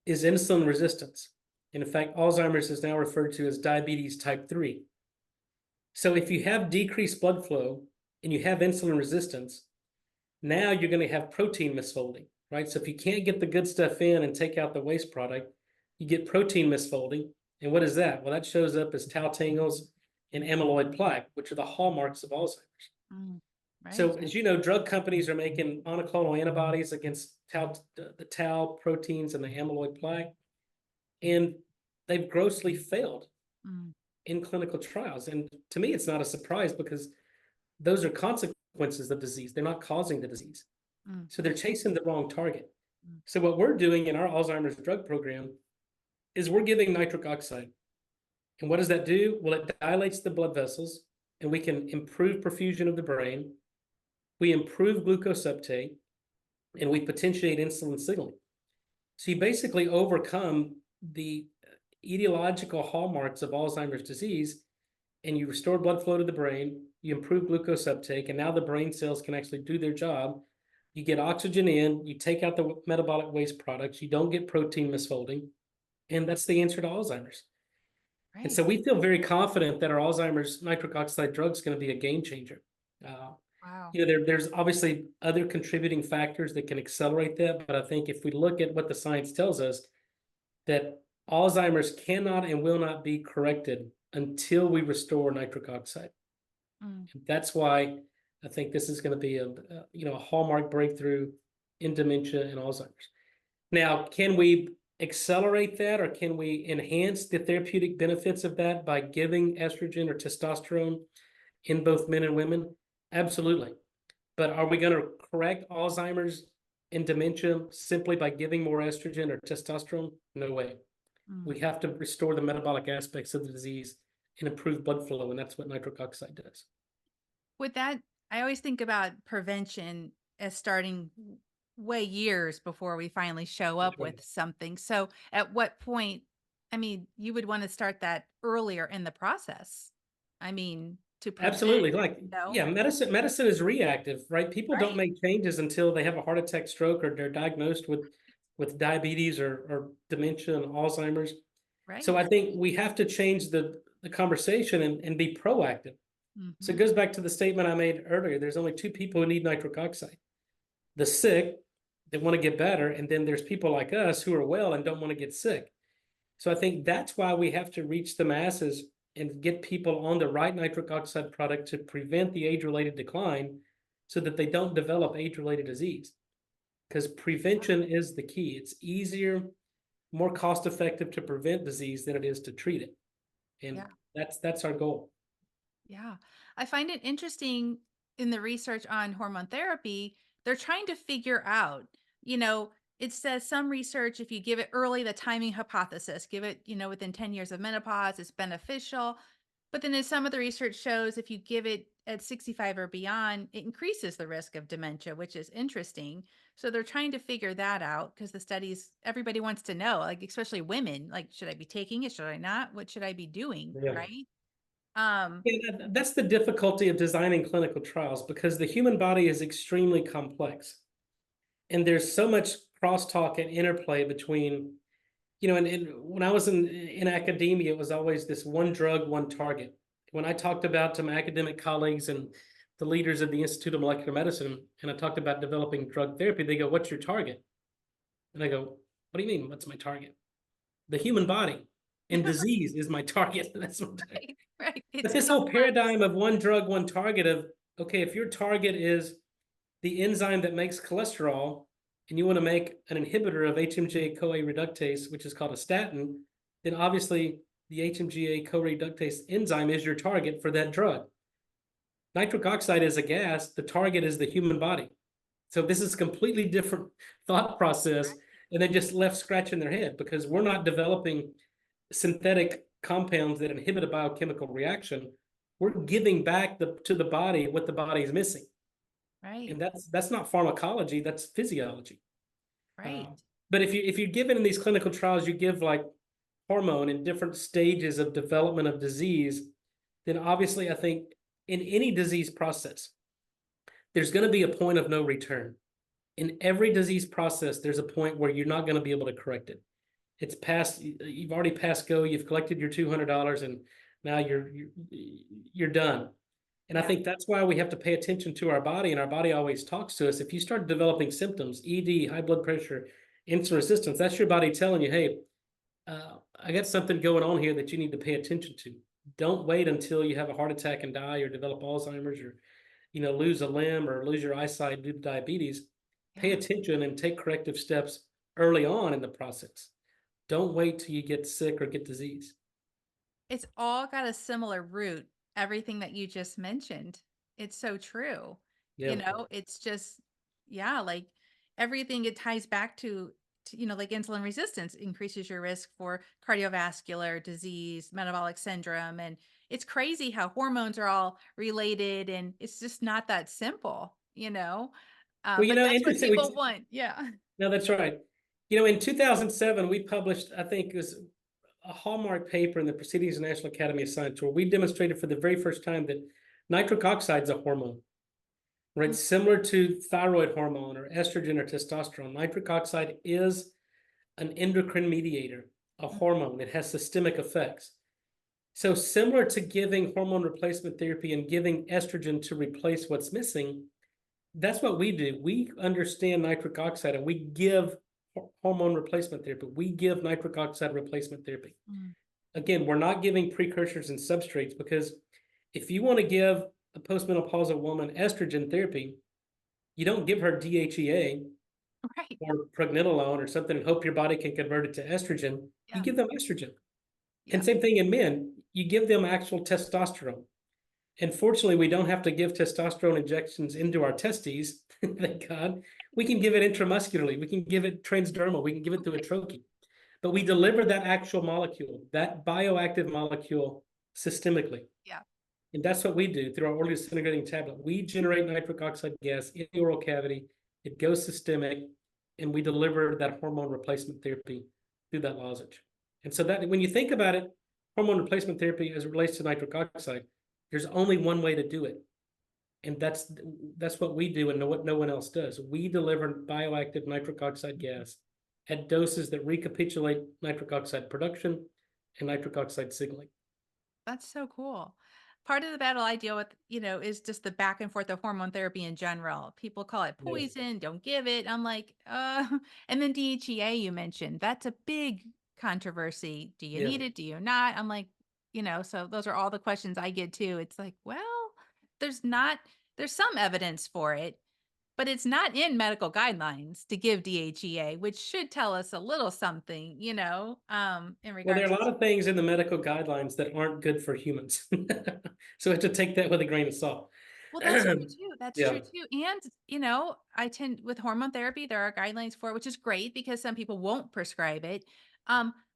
is insulin resistance. And in fact, Alzheimer's is now referred to as diabetes type 3. So if you have decreased blood flow and you have insulin resistance, now you're going to have protein misfolding, right? So if you can't get the good stuff in and take out the waste product, you get protein misfolding. And what is that? Well, that shows up as tau tangles and amyloid plaque, which are the hallmarks of Alzheimer's. Mm. Right. So, as you know, drug companies are making monoclonal antibodies against the tau proteins and the amyloid plaque, and they've grossly failed Mm. in clinical trials. And to me, it's not a surprise because those are consequences of disease. They're not causing the disease. Mm. So they're chasing the wrong target. Mm. So what we're doing in our Alzheimer's drug program is we're giving nitric oxide. And what does that do? Well, it dilates the blood vessels, and we can improve perfusion of the brain. We improve glucose uptake, and we potentiate insulin signaling. So you basically overcome the etiological hallmarks of Alzheimer's disease, and you restore blood flow to the brain, you improve glucose uptake, and now the brain cells can actually do their job. You get oxygen in, you take out the metabolic waste products, you don't get protein misfolding, and that's the answer to Alzheimer's. And Right. so we feel very confident that our Alzheimer's nitric oxide drug is going to be a game changer. Uh, Wow. there's obviously other contributing factors that can accelerate that, but I think if we look at what the science tells us, that Alzheimer's cannot and will not be corrected until we restore nitric oxide. Mm. And that's why I think this is going to be a hallmark breakthrough in dementia and Alzheimer's. Now, can we accelerate that, or can we enhance the therapeutic benefits of that by giving estrogen or testosterone in both men and women? Absolutely. But are we going to correct Alzheimer's and dementia simply by giving more estrogen or testosterone? No way. We have to restore the metabolic aspects of the disease and improve blood flow, and that's what nitric oxide does. With that, I always think about prevention as starting way years before we finally show up with something. So at what point, I mean, you would want to start that earlier in the process. I mean, to prevent, Absolutely. Like, no? yeah, medicine is reactive, right? People don't Right. make changes until they have a heart attack, stroke, or they're diagnosed with diabetes or dementia and Alzheimer's. So Right. I think we have to change the conversation and be proactive. So it goes back to the statement I made earlier. There's only two people who need nitric oxide: the sick that want to get better, and then there's people like us who are well and don't want to get sick. So I think that's why we have to reach the masses and get people on the right nitric oxide product to prevent the age-related decline so that they don't develop age-related disease. Because prevention is the key. It's easier, more cost-effective to prevent disease than it is to treat it. And that's our goal. Yeah. I find it interesting in the research on hormone therapy, they're trying to figure out, it says some research, if you give it early, the timing hypothesis, give it, within 10 years of menopause, it's beneficial. But then as some of the research shows, if you give it at 65 or beyond, it increases the risk of dementia, which is interesting. So they're trying to figure that out because the studies, everybody wants to know, like, especially women, like, should I be taking it? Should I not? What should I be doing? Yeah. Right. Yeah, that's the difficulty of designing clinical trials, because the human body is extremely complex. And there's so much crosstalk and interplay between, and when I was in academia, it was always this one drug, one target. When I talked about to my academic colleagues and the leaders of the Institute of Molecular Medicine, and I talked about developing drug therapy, they go, "What's your target?" And I go, "What do you mean, what's my target?" "The human body, and disease is my target." That's what Right. But It's this whole complex. paradigm of one drug, one target of, okay, if your target is the enzyme that makes cholesterol, and you want to make an inhibitor of HMG-CoA reductase, which is called a statin, then obviously the HMG-CoA reductase enzyme is your target for that drug. Nitric oxide is a gas. The target is the human body. So this is a completely different thought process, and they just left scratching their head, because we're not developing synthetic compounds that inhibit a biochemical reaction. We're giving back to the body what the body is missing. Right. And that's not pharmacology, that's physiology. Right. But if you give it in these clinical trials, you give like hormone in different stages of development of disease, then obviously I think in any disease process, there's going to be a point of no return. In every disease process, there's a point where you're not going to be able to correct it. It's past, you've already passed go, you've collected your $200, and now you're done. And I think that's why we have to pay attention to our body, and our body always talks to us. If you start developing symptoms, ED, high blood pressure, insulin resistance, that's your body telling you, "Hey, I got something going on here that you need to pay attention to." Don't wait until you have a heart attack and die, or develop Alzheimer's, or lose a limb, or lose your eyesight due to diabetes. Pay attention and take corrective steps early on in the process. Don't wait till you get sick or get disease. It's all got a similar root, everything that you just mentioned. It's so true. Yeah. It's just, like everything, it ties back to, like insulin resistance increases your risk for cardiovascular disease, metabolic syndrome. And it's crazy how hormones are all related, and it's just not that simple, Well, but that's what interesting. people want. Yeah. No, that's right. In 2007, we published, I think it was a hallmark paper in the Proceedings of the National Academy of Science, where we demonstrated for the very first time that nitric oxide is a hormone, right? Similar to thyroid hormone or estrogen or testosterone. Nitric oxide is an endocrine mediator, a hormone. It has systemic effects. So similar to giving hormone replacement therapy and giving estrogen to replace what's missing, that's what we do. We understand nitric oxide, and we give hormone replacement therapy. We give nitric oxide replacement therapy. Again, we're not giving precursors and substrates, because if you want to give a postmenopausal woman estrogen therapy, you don't give her DHEA Right. or pregnenolone or something and hope your body can convert it to estrogen. You Yeah. give them estrogen. Yeah. And same thing in men, you give them actual testosterone. And fortunately, we don't have to give testosterone injections into our testes, thank God. We can give it intramuscularly. We can give it transdermal. We can give it through a troche. But we deliver that actual molecule, that bioactive molecule, systemically. Yeah. And that's what we do through our orally disintegrating tablet. We generate nitric oxide gas in the oral cavity. It goes systemic, and we deliver that hormone replacement therapy through that lozenge. And so that when you think about it, hormone replacement therapy as it relates to nitric oxide, there's only one way to do it. And that's what we do and what no one else does. We deliver bioactive nitric oxide gas at doses that recapitulate nitric oxide production and nitric oxide signaling. That's so cool. Part of the battle I deal with, is just the back and forth of hormone therapy in general. People call it Yeah. poison, don't give it. I'm like, and then DHEA you mentioned, that's a big controversy. Do you Yeah. need it? Do you not? I'm like, so those are all the questions I get too. It's like, well, there's not, there's some evidence for it, but it's not in medical guidelines to give DHEA, which should tell us a little something, in Well, there are regards a lot of things in the medical guidelines that aren't good for humans. So we have to take that with a grain of salt. Well, that's true too. That's Yeah. true too. And, I tend with hormone therapy, there are guidelines for it, which is great because some people won't prescribe it.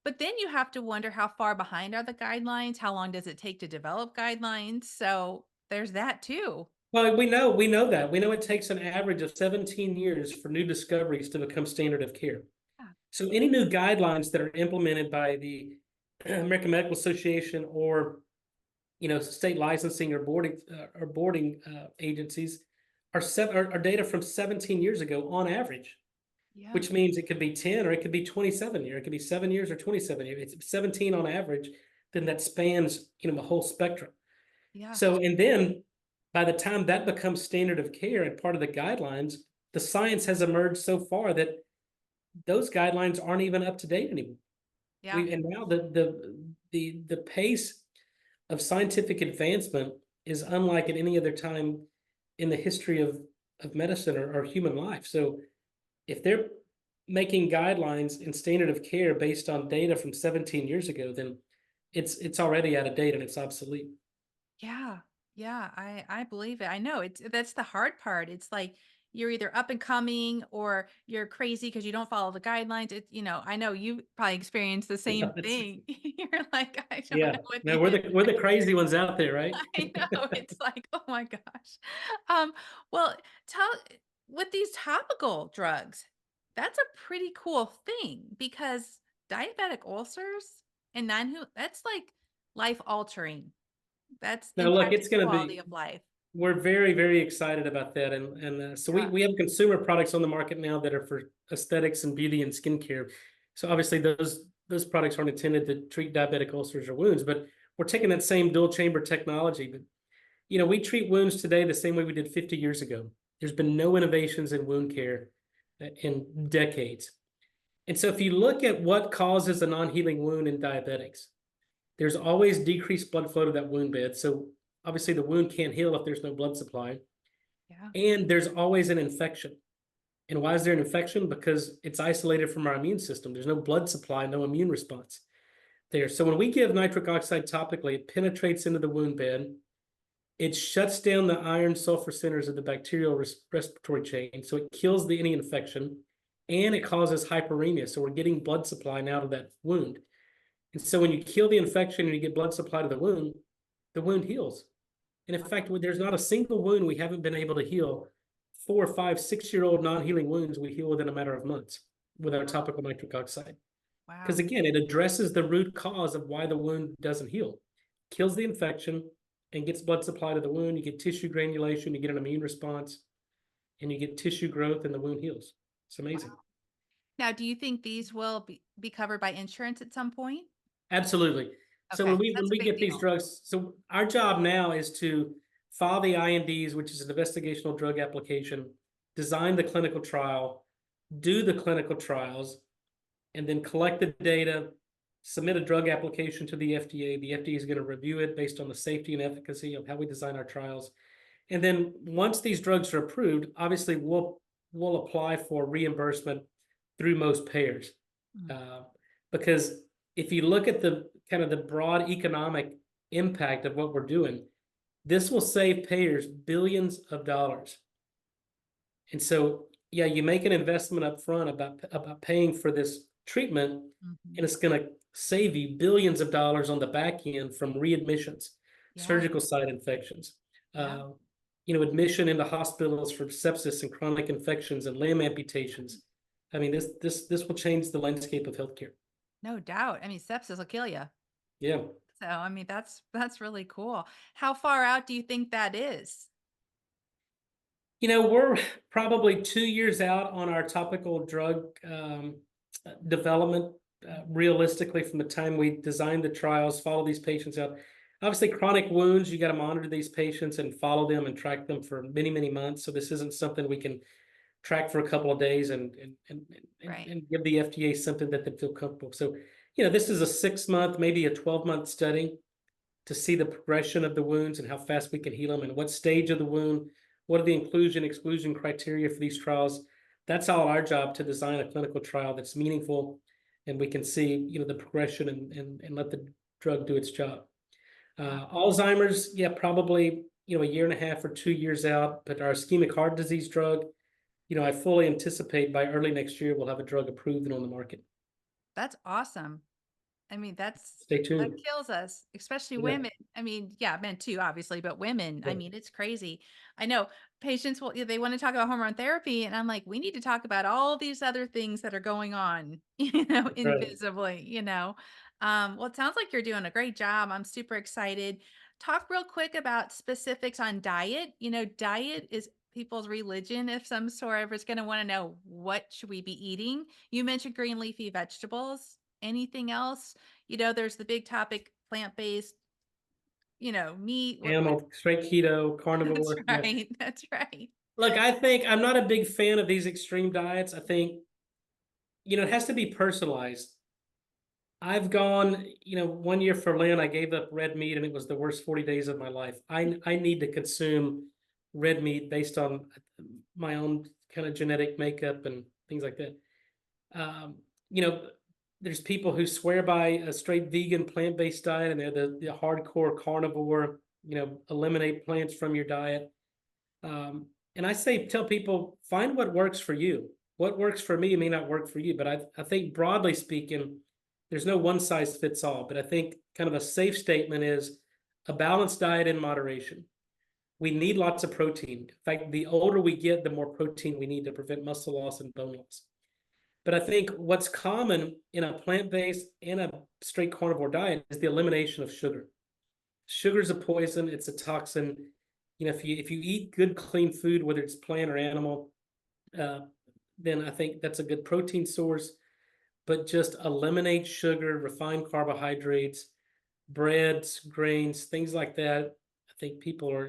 But then you have to wonder how far behind are the guidelines? How long does it take to develop guidelines? So there's that too. Well, we know that. We know it takes an average of 17 years for new discoveries to become standard of care. Yeah. So any new guidelines that are implemented by the American Medical Association or state licensing or boarding agencies are data from 17 years ago on average, Yeah. which means it could be 10 or it could be 27 years. It could be 7 years or 27 years. It's 17 on average, then that spans the whole spectrum. Yeah. So, and then by the time that becomes standard of care and part of the guidelines, the science has emerged so far that those guidelines aren't even up to date anymore. Yeah. And now the pace of scientific advancement is unlike at any other time in the history of medicine or human life. So if they're making guidelines and standard of care based on data from 17 years ago, then it's already out of date and it's obsolete. Yeah. Yeah. I believe it. I know that's the hard part. It's like you're either up and coming or you're crazy because you don't follow the guidelines. I know you probably experienced the same thing. You're like, I don't Yeah, know what no, to we're do. the crazy ones out there, right? I know. It's like, oh my gosh. Um, well, tell with these topical drugs, that's a pretty cool thing because diabetic ulcers and that's like life altering. That's Now, look, it's impacting going to quality be. of life. We're very, very excited about that, and so Yeah. we have consumer products on the market now that are for aesthetics and beauty and skincare. So obviously those products aren't intended to treat diabetic ulcers or wounds, but we're taking that same dual chamber technology. But we treat wounds today the same way we did 50 years ago. There's been no innovations in wound care in decades. And so if you look at what causes a non-healing wound in diabetics, there's always decreased blood flow to that wound bed. So obviously the wound can't heal if there's no blood supply. Yeah. And there's always an infection. And why is there an infection? Because it's isolated from our immune system. There's no blood supply, no immune response there. So when we give nitric oxide topically, it penetrates into the wound bed. It shuts down the iron sulfur centers of the bacterial respiratory chain. So it kills any infection and it causes hyperemia. So we're getting blood supply now to that wound. And so when you kill the infection and you get blood supply to the wound heals. And in fact, there's not a single wound we haven't been able to heal. 4, 5, 6-year-old non-healing wounds we heal within a matter of months with our topical nitric oxide. Because Wow. again, it addresses the root cause of why the wound doesn't heal. Kills the infection and gets blood supply to the wound. You get tissue granulation, you get an immune response, and you get tissue growth and the wound heals. It's amazing. Wow. Now, do you think these will be covered by insurance at some point? Absolutely. So Okay. when That's a we big get these deal. drugs, so our job now is to file the INDs, which is an investigational drug application, design the clinical trial, do the clinical trials, and then collect the data, submit a drug application to the FDA. The FDA is going to review it based on the safety and efficacy of how we design our trials. And then once these drugs are approved, obviously we'll apply for reimbursement through most payers. Mm. Because if you look at the kind of the broad economic impact of what we're doing, this will save payers billions of dollars. And so, yeah, you make an investment up front about paying for this treatment, Mhm. and it's going to save you billions of dollars on the back end from readmissions, Yeah, surgical site infections, yeah, uh, admission into hospitals for sepsis and chronic infections and limb amputations. I mean, this will change the landscape of healthcare. no doubt. I mean, sepsis will kill you. Yeah. So, I mean, that's really cool. How far out do you think that is? We're probably 2 years out on our topical drug development, realistically, from the time we designed the trials, follow these patients out. Obviously, chronic wounds, you got to monitor these patients and follow them and track them for many, many months. So this isn't something we can track for a couple of days Right. and give the FDA something that they feel comfortable. So, this is a 6-month, maybe a 12-month study to see the progression of the wounds and how fast we can heal them and what stage of the wound, what are the inclusion, exclusion criteria for these trials. That's all our job, to design a clinical trial that's meaningful and we can see, the progression and let the drug do its job. Yeah. Alzheimer's, yeah, probably, a year and a half or 2 years out, but our ischemic heart disease drug, I fully anticipate by early next year, we'll have a drug approved and on the market. That's awesome. I mean, Stay that tuned. kills us, especially Yeah, women. I mean, yeah, men too, obviously, but women, I yeah, mean, it's crazy. I know patients will, they want to talk about hormone therapy, and I'm like, we need to talk about all these other things that are going on, that's right. invisibly. Well, it sounds like you're doing a great job. I'm super excited. Talk real quick about specifics on diet. Diet is people's religion if some sort is going to want to know, what should we be eating? You mentioned green leafy vegetables. Anything else? There's the big topic, plant-based, meat. What Animal, straight keto, That's carnivore. Yeah. right. That's right. Look, I think I'm not a big fan of these extreme diets. I think, it has to be personalized. I've gone, one year for Lent, I gave up red meat and it was the worst 40 days of my life. I need to consume red meat based on my own kind of genetic makeup and things like that. Um, you know, there's people who swear by a straight vegan plant-based diet and they're the hardcore carnivore, eliminate plants from your diet. And tell people, find what works for you. What works for me may not work for you, but I think broadly speaking, there's no one size fits all. But I think kind of a safe statement is a balanced diet in moderation. We need lots of protein. In fact, the older we get, the more protein we need to prevent muscle loss and bone loss. But I think what's common in a plant-based and a straight carnivore diet is the elimination of sugar. Sugar's a poison, it's a toxin. If you eat good, clean food, whether it's plant or animal, then I think that's a good protein source. But just eliminate sugar, refined carbohydrates, breads, grains, things like that. I think people are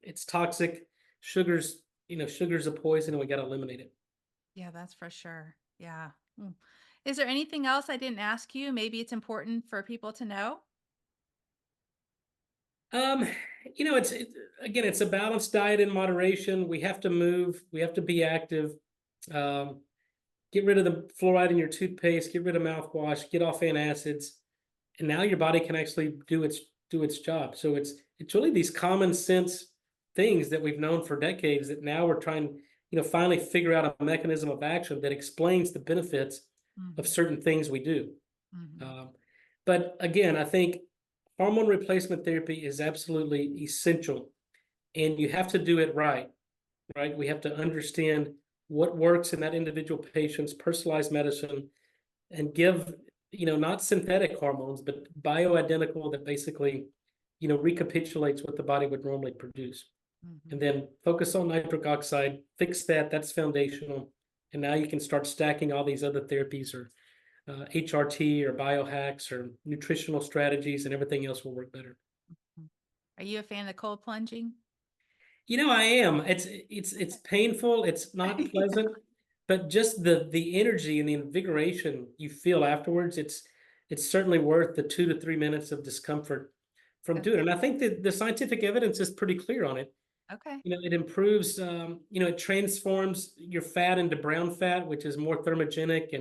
it's toxic. Sugar's a poison, and we got to eliminate it. Yeah, that's for sure. Yeah. Mm. Is there anything else I didn't ask you? Maybe it's important for people to know. Um, again, it's a balanced diet in moderation. We have to move. We have to be active. Um, get rid of the fluoride in your toothpaste. Get rid of mouthwash. Get off antacids, and now your body can actually do its job. So it's really these common sense things that we've known for decades that now we're trying, finally figure out a mechanism of action that explains the benefits of Hmm. certain things we do. Hmm. Um, but again, I think hormone replacement therapy is absolutely essential, and you have to do it right. Right? We have to understand what works in that individual patient's personalized medicine and give, not synthetic hormones, but bioidentical that basically, recapitulates what the body would normally produce. And Hmm. then focus on nitric oxide, fix that, that's foundational. And now you can start stacking all these other therapies or HRT or biohacks or nutritional strategies, and everything else will work better. Are you a fan of cold plunging? I am. It's painful. It's not pleasant, but just the energy and the invigoration you feel afterwards, it's certainly worth the 2 to 3 minutes of discomfort from doing it. And I think that the scientific evidence is pretty clear on it. Okay. It improves, it transforms your fat into brown fat, which is more thermogenic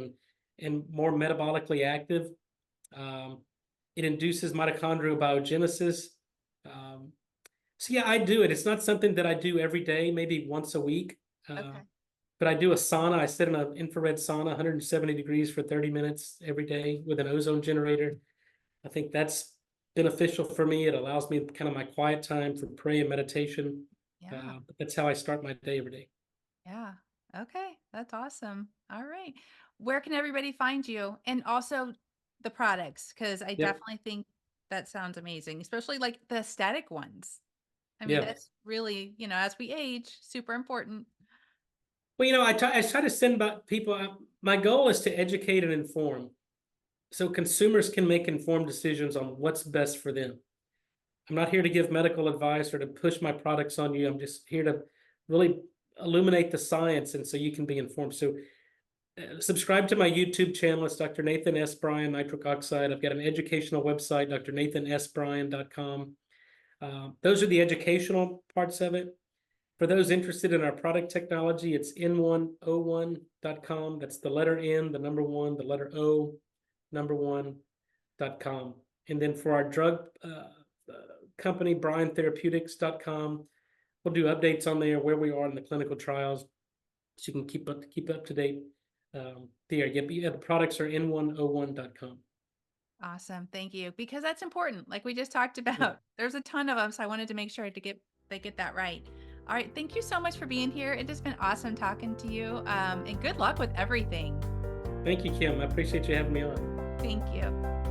and more metabolically active. Um, it induces mitochondrial biogenesis. Um, so yeah, I do it. It's not something that I do every day, maybe once a week. Okay. But I do a sauna. I sit in an infrared sauna, 170 degrees for 30 minutes every day with an ozone generator. I think that's beneficial for me. It allows me kind of my quiet time for prayer and meditation. Yeah. But that's how I start my day every day. Yeah. Okay. That's awesome. All right. Where can everybody find you? And also the products, because I Yep. definitely think that sounds amazing, especially like the aesthetic ones. I mean, Yeah. that's really, as we age, super important. Well, I try to send about people. My goal is to educate and inform, so consumers can make informed decisions on what's best for them. I'm not here to give medical advice or to push my products on you. I'm just here to really illuminate the science, and so you can be informed. So subscribe to my YouTube channel. It's Dr. Nathan S. Bryan, Nitric Oxide. I've got an educational website, drnathansbryan.com. Those are the educational parts of it. For those interested in our product technology, it's n101.com. That's the letter N, the number one, the letter O, number one.com. And then for our drug company, bryantherapeutics.com, we'll do updates on there, where we are in the clinical trials, so you can keep up to date there. Yeah, the products are n101.com. Awesome. Thank you. Because that's important. Like we just talked Yeah. about, there's a ton of them. So I wanted to make sure they get that right. All right. Thank you so much for being here. It has been awesome talking to you. And good luck with everything. Thank you, Kim. I appreciate you having me on. Thank you.